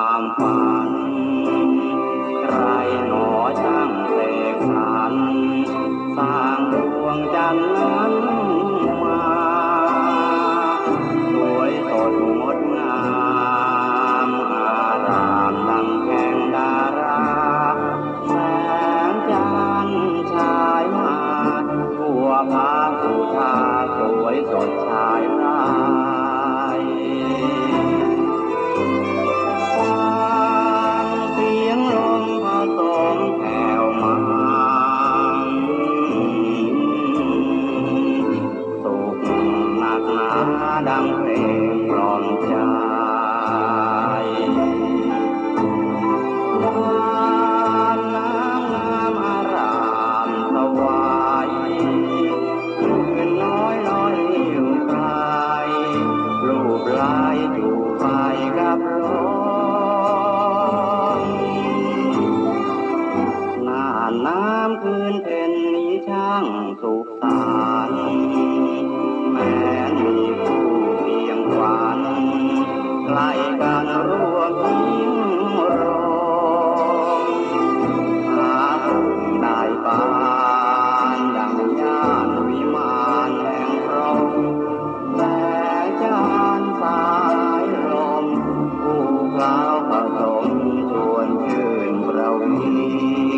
ามฝันใครหนอช่างเสกสรรสร้างดวงจันทร์นั้นมาสวยสดงดงามอารามดังแห่งดาราแสงจันทร์ฉายมาทั่วภาสุธาสวยสดชายรายฟังเสียงลมผสมแผ่วมาสุขหนักหนาดังเพลงกล่อมใจน้ำงามอารามสวายคลื่นน้อยลอยอยู่ไกลรูปลายจูบไปกับลมหน้าน้ำคืนเพ็ญนี้ช่างสุขสันต์แม้มีคู่เพียงฝันใกล้กันร่วมทิ้งรมหาสุขได้ปานดังย่านวิมานแห่งพรหมแต่จันทร์สายลมผู้กล่าวผสมชวนชื่นประวี